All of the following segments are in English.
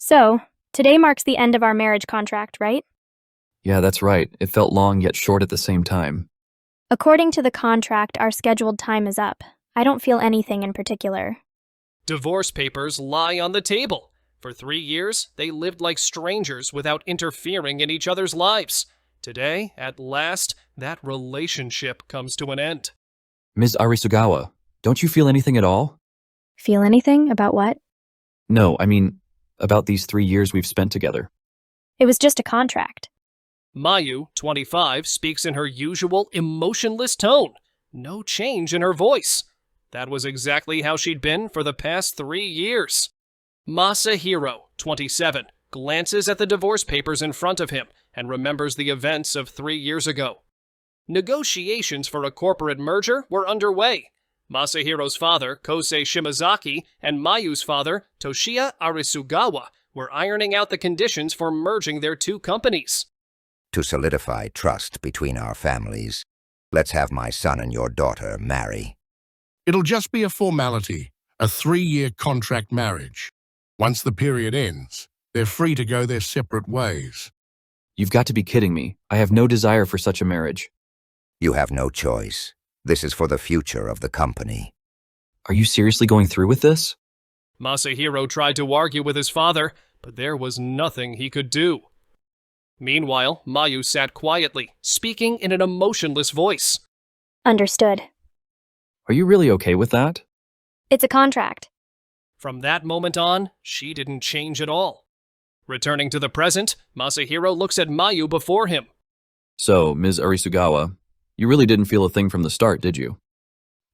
So, today marks the end of our marriage contract, right? Yeah, that's right. It felt long yet short at the same time. According to the contract, our scheduled time is up. I don't feel anything in particular. Divorce papers lie on the table. For 3 years, they lived like strangers without interfering in each other's lives. Today, at last, that relationship comes to an end. Ms. Arisugawa, don't you feel anything at all? Feel anything about what? No, I mean, about these 3 years we've spent together. It was just a contract. Mayu, 25, speaks in her usual emotionless tone. No change in her voice. That was exactly how she'd been for the past 3 years. Masahiro, 27, glances at the divorce papers in front of him and remembers the events of 3 years ago. Negotiations for a corporate merger were underway. Masahiro's father, Kosei Shimazaki, and Mayu's father, Toshiya Arisugawa, were ironing out the conditions for merging their two companies. To solidify trust between our families, let's have my son and your daughter marry. It'll just be a formality, a 3-year contract marriage. Once the period ends, they're free to go their separate ways. You've got to be kidding me. I have no desire for such a marriage. You have no choice. This is for the future of the company. Are you seriously going through with this? Masahiro tried to argue with his father, but there was nothing he could do. Meanwhile, Mayu sat quietly, speaking in an emotionless voice. Understood. Are you really okay with that? It's a contract. From that moment on, she didn't change at all. Returning to the present, Masahiro looks at Mayu before him. So, Ms. Arisugawa, you really didn't feel a thing from the start, did you?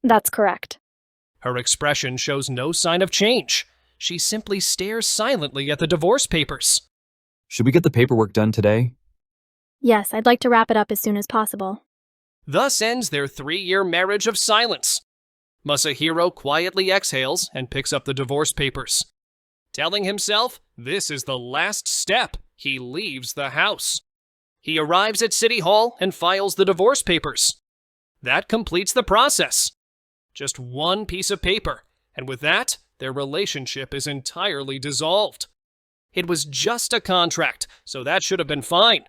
That's correct. Her expression shows no sign of change. She simply stares silently at the divorce papers. Should we get the paperwork done today? Yes, I'd like to wrap it up as soon as possible. Thus ends their 3-year marriage of silence. Masahiro quietly exhales and picks up the divorce papers. Telling himself this is the last step, he leaves the house. He arrives at City Hall and files the divorce papers. That completes the process. Just one piece of paper, and with that, their relationship is entirely dissolved. It was just a contract, so that should have been fine.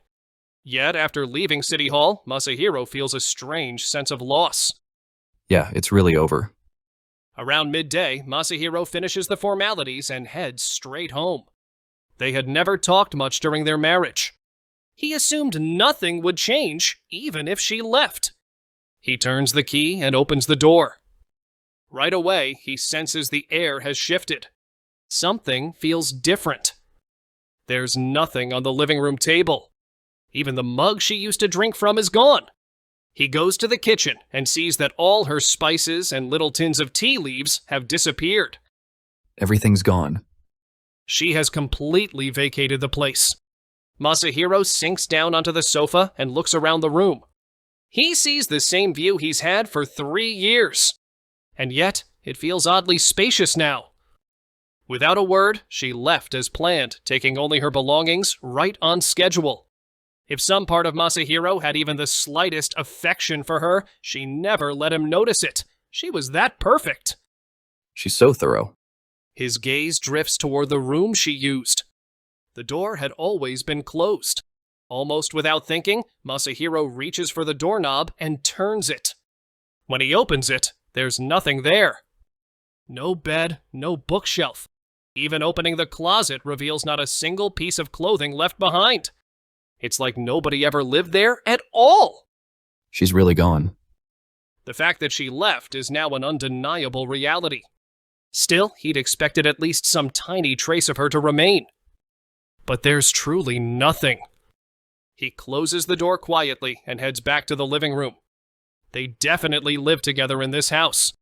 Yet, after leaving City Hall, Masahiro feels a strange sense of loss. Yeah, it's really over. Around midday, Masahiro finishes the formalities and heads straight home. They had never talked much during their marriage. He assumed nothing would change, even if she left. He turns the key and opens the door. Right away, he senses the air has shifted. Something feels different. There's nothing on the living room table. Even the mug she used to drink from is gone. He goes to the kitchen and sees that all her spices and little tins of tea leaves have disappeared. Everything's gone. She has completely vacated the place. Masahiro sinks down onto the sofa and looks around the room. He sees the same view he's had for 3 years. And yet, it feels oddly spacious now. Without a word, she left as planned, taking only her belongings right on schedule. If some part of Masahiro had even the slightest affection for her, she never let him notice it. She was that perfect. She's so thorough. His gaze drifts toward the room she used. The door had always been closed. Almost without thinking, Masahiro reaches for the doorknob and turns it. When he opens it, there's nothing there. No bed, no bookshelf. Even opening the closet reveals not a single piece of clothing left behind. It's like nobody ever lived there at all. She's really gone. The fact that she left is now an undeniable reality. Still, he'd expected at least some tiny trace of her to remain. But there's truly nothing. He closes the door quietly and heads back to the living room. They definitely live together in this house.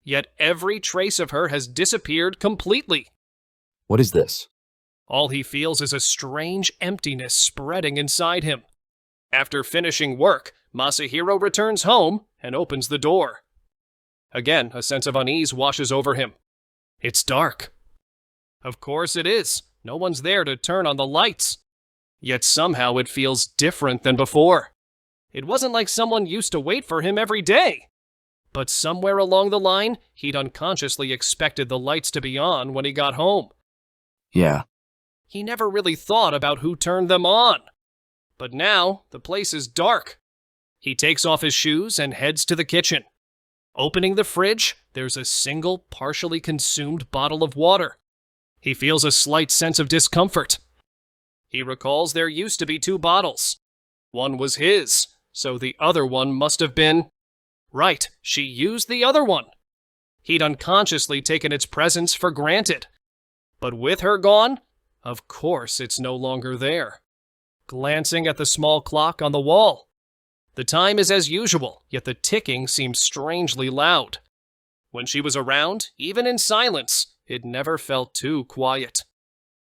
Yet every trace of her has disappeared completely. What is this? All he feels is a strange emptiness spreading inside him. After finishing work, Masahiro returns home and opens the door. Again, a sense of unease washes over him. It's dark. Of course it is. No one's there to turn on the lights. Yet somehow it feels different than before. It wasn't like someone used to wait for him every day. But somewhere along the line, he'd unconsciously expected the lights to be on when he got home. Yeah. He never really thought about who turned them on. But now, the place is dark. He takes off his shoes and heads to the kitchen. Opening the fridge, there's a single partially consumed bottle of water. He feels a slight sense of discomfort. He recalls there used to be 2 bottles. One was his, so the other one must have been... Right, she used the other one. He'd unconsciously taken its presence for granted. But with her gone, of course it's no longer there. Glancing at the small clock on the wall, the time is as usual, yet the ticking seems strangely loud. When she was around, even in silence, it never felt too quiet.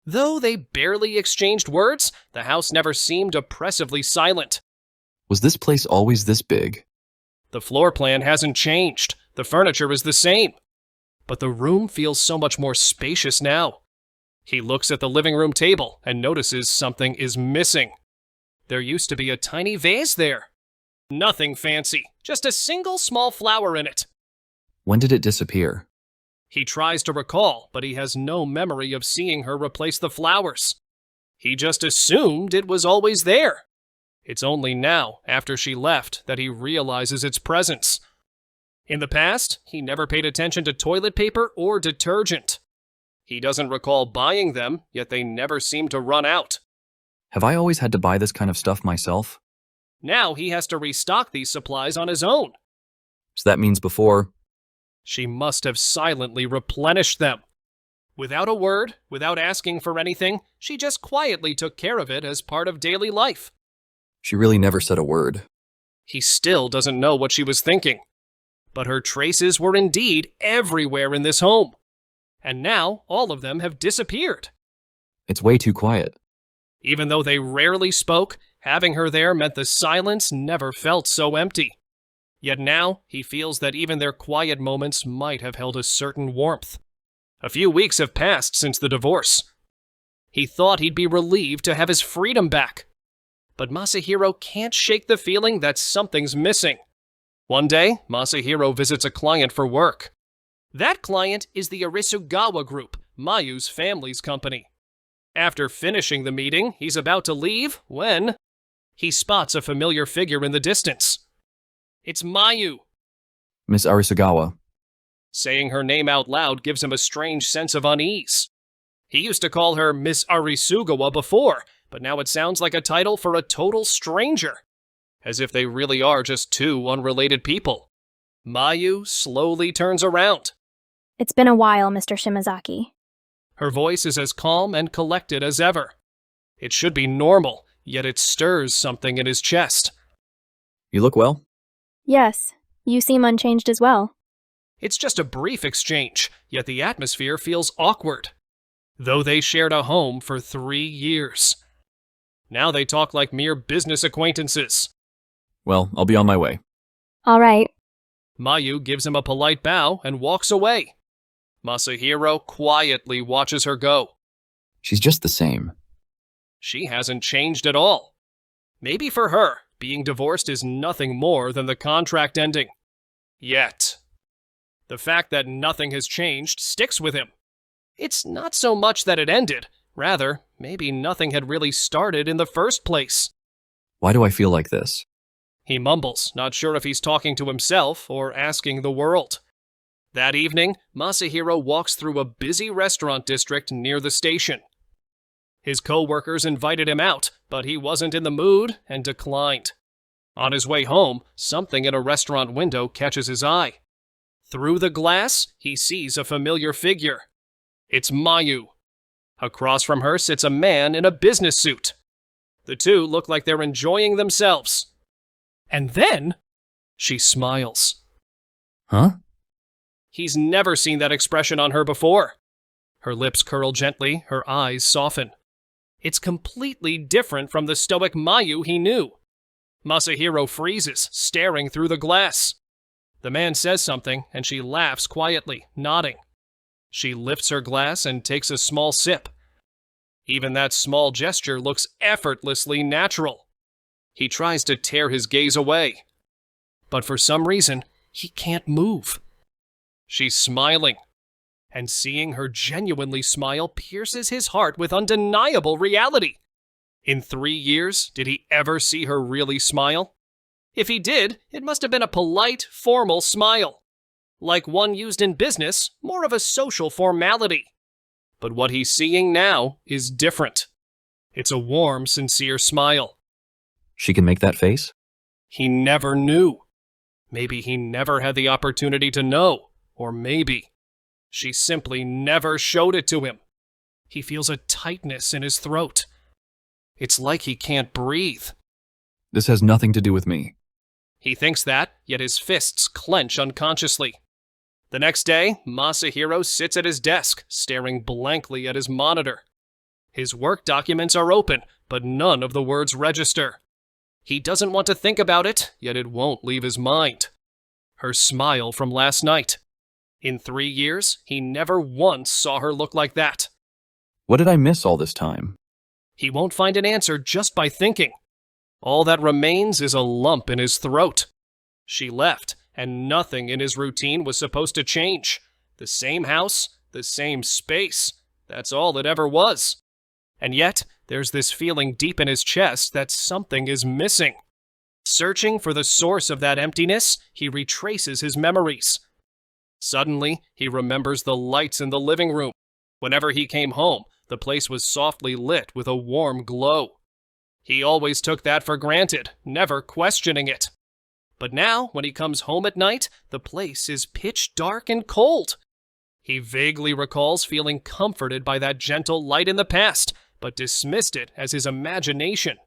Though they barely exchanged words, the house never seemed oppressively silent. Was this place always this big? The floor plan hasn't changed. The furniture is the same. But the room feels so much more spacious now. He looks at the living room table and notices something is missing. There used to be a tiny vase there. Nothing fancy, just a single small flower in it. When did it disappear? He tries to recall, but he has no memory of seeing her replace the flowers. He just assumed it was always there. It's only now, after she left, that he realizes its presence. In the past, he never paid attention to toilet paper or detergent. He doesn't recall buying them, yet they never seem to run out. Have I always had to buy this kind of stuff myself? Now he has to restock these supplies on his own. So that means before... She must have silently replenished them. Without a word, without asking for anything, she just quietly took care of it as part of daily life. She really never said a word. He still doesn't know what she was thinking. But her traces were indeed everywhere in this home. And now all of them have disappeared. It's way too quiet. Even though they rarely spoke, having her there meant the silence never felt so empty. Yet now, he feels that even their quiet moments might have held a certain warmth. A few weeks have passed since the divorce. He thought he'd be relieved to have his freedom back. But Masahiro can't shake the feeling that something's missing. One day, Masahiro visits a client for work. That client is the Arisugawa Group, Mayu's family's company. After finishing the meeting, he's about to leave when he spots a familiar figure in the distance. It's Mayu. Miss Arisugawa. Saying her name out loud gives him a strange sense of unease. He used to call her Miss Arisugawa before, but now it sounds like a title for a total stranger. As if they really are just 2 unrelated people. Mayu slowly turns around. It's been a while, Mr. Shimazaki. Her voice is as calm and collected as ever. It should be normal, yet it stirs something in his chest. You look well? Yes, you seem unchanged as well. It's just a brief exchange, yet the atmosphere feels awkward. Though they shared a home for 3 years. Now they talk like mere business acquaintances. Well, I'll be on my way. All right. Mayu gives him a polite bow and walks away. Masahiro quietly watches her go. She's just the same. She hasn't changed at all. Maybe for her, being divorced is nothing more than the contract ending. Yet. The fact that nothing has changed sticks with him. It's not so much that it ended. Rather, maybe nothing had really started in the first place. Why do I feel like this? He mumbles, not sure if he's talking to himself or asking the world. That evening, Masahiro walks through a busy restaurant district near the station. His co-workers invited him out, but he wasn't in the mood and declined. On his way home, something in a restaurant window catches his eye. Through the glass, he sees a familiar figure. It's Mayu. Across from her sits a man in a business suit. The 2 look like they're enjoying themselves. And then, she smiles. Huh? He's never seen that expression on her before. Her lips curl gently, her eyes soften. It's completely different from the stoic Mayu he knew. Masahiro freezes, staring through the glass. The man says something, and she laughs quietly, nodding. She lifts her glass and takes a small sip. Even that small gesture looks effortlessly natural. He tries to tear his gaze away. But for some reason, he can't move. She's smiling. And seeing her genuinely smile pierces his heart with undeniable reality. In 3 years, did he ever see her really smile? If he did, it must have been a polite, formal smile. Like one used in business, more of a social formality. But what he's seeing now is different. It's a warm, sincere smile. She can make that face? He never knew. Maybe he never had the opportunity to know, or maybe she simply never showed it to him. He feels a tightness in his throat. It's like he can't breathe. This has nothing to do with me. He thinks that, yet his fists clench unconsciously. The next day, Masahiro sits at his desk, staring blankly at his monitor. His work documents are open, but none of the words register. He doesn't want to think about it, yet it won't leave his mind. Her smile from last night. In 3 years, he never once saw her look like that. What did I miss all this time? He won't find an answer just by thinking. All that remains is a lump in his throat. She left, and nothing in his routine was supposed to change. The same house, the same space. That's all it ever was. And yet, there's this feeling deep in his chest that something is missing. Searching for the source of that emptiness, he retraces his memories. Suddenly, he remembers the lights in the living room. Whenever he came home, the place was softly lit with a warm glow. He always took that for granted, never questioning it. But now, when he comes home at night, the place is pitch dark and cold. He vaguely recalls feeling comforted by that gentle light in the past, but dismissed it as his imagination.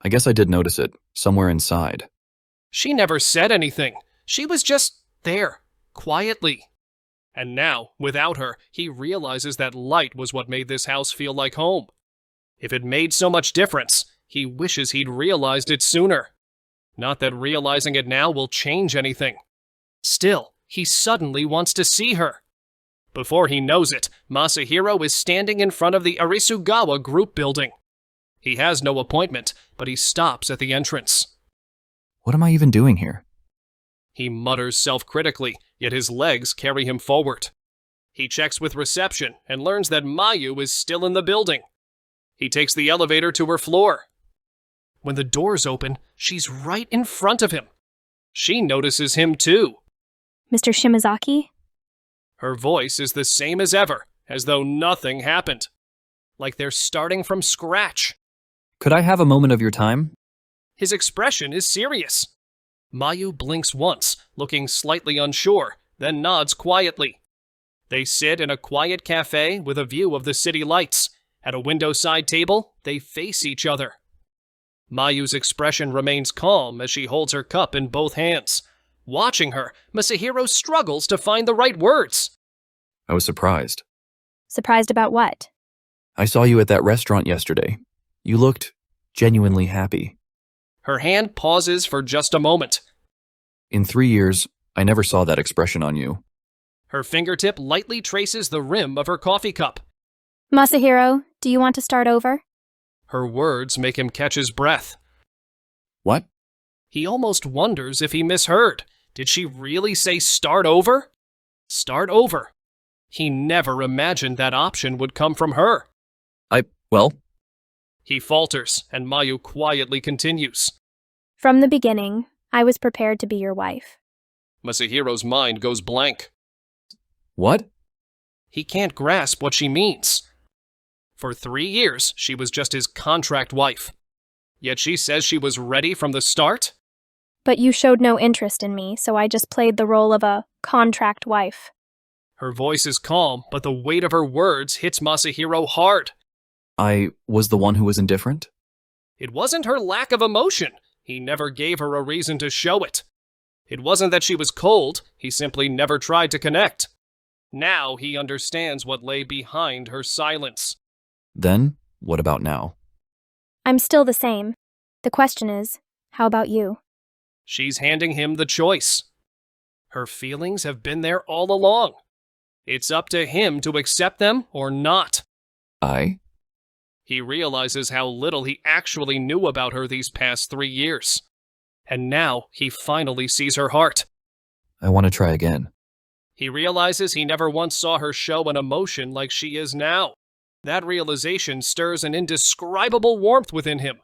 I guess I did notice it, somewhere inside. She never said anything. She was just there, quietly. And now, without her, he realizes that light was what made this house feel like home. If it made so much difference, he wishes he'd realized it sooner. Not that realizing it now will change anything. Still, he suddenly wants to see her. Before he knows it, Masahiro is standing in front of the Arisugawa group building. He has no appointment, but he stops at the entrance. What am I even doing here? He mutters self-critically, yet his legs carry him forward. He checks with reception and learns that Mayu is still in the building. He takes the elevator to her floor. When the doors open, she's right in front of him. She notices him too. Mr. Shimazaki? Her voice is the same as ever, as though nothing happened. Like they're starting from scratch. Could I have a moment of your time? His expression is serious. Mayu blinks once, looking slightly unsure, then nods quietly. They sit in a quiet cafe with a view of the city lights. At a window-side table, they face each other. Mayu's expression remains calm as she holds her cup in both hands. Watching her, Masahiro struggles to find the right words. I was surprised. Surprised about what? I saw you at that restaurant yesterday. You looked genuinely happy. Her hand pauses for just a moment. In 3 years, I never saw that expression on you. Her fingertip lightly traces the rim of her coffee cup. Masahiro, do you want to start over? Her words make him catch his breath. What? He almost wonders if he misheard. Did she really say start over? Start over. He never imagined that option would come from her. Well, He falters, and Mayu quietly continues. From the beginning, I was prepared to be your wife. Masahiro's mind goes blank. what? He can't grasp what she means. For 3 years, she was just his contract wife. Yet she says she was ready from the start? But you showed no interest in me, so I just played the role of a contract wife. Her voice is calm, but the weight of her words hits Masahiro hard. I was the one who was indifferent? It wasn't her lack of emotion. He never gave her a reason to show it. It wasn't that she was cold. He simply never tried to connect. Now he understands what lay behind her silence. Then, what about now? I'm still the same. The question is, how about you? She's handing him the choice. Her feelings have been there all along. It's up to him to accept them or not. I? He realizes how little he actually knew about her these past 3 years. And now he finally sees her heart. I want to try again. He realizes he never once saw her show an emotion like she is now. That realization stirs an indescribable warmth within him.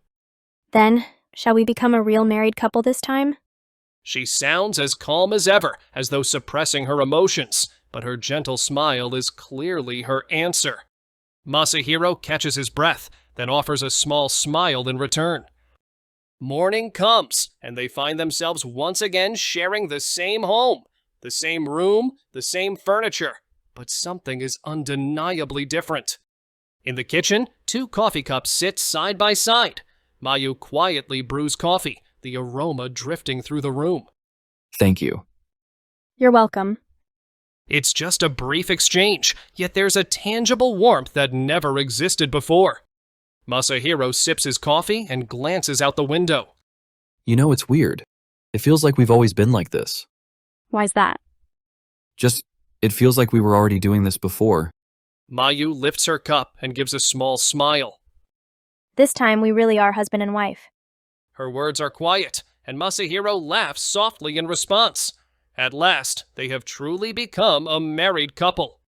Then, shall we become a real married couple this time? She sounds as calm as ever, as though suppressing her emotions, but her gentle smile is clearly her answer. Masahiro catches his breath, then offers a small smile in return. Morning comes, and they find themselves once again sharing the same home, the same room, the same furniture, but something is undeniably different. In the kitchen, 2 coffee cups sit side by side. Mayu quietly brews coffee, the aroma drifting through the room. Thank you. You're welcome. It's just a brief exchange, yet there's a tangible warmth that never existed before. Masahiro sips his coffee and glances out the window. You know, it's weird. It feels like we've always been like this. Why's that? It feels like we were already doing this before. Mayu lifts her cup and gives a small smile. This time we really are husband and wife. Her words are quiet, and Masahiro laughs softly in response. At last, they have truly become a married couple.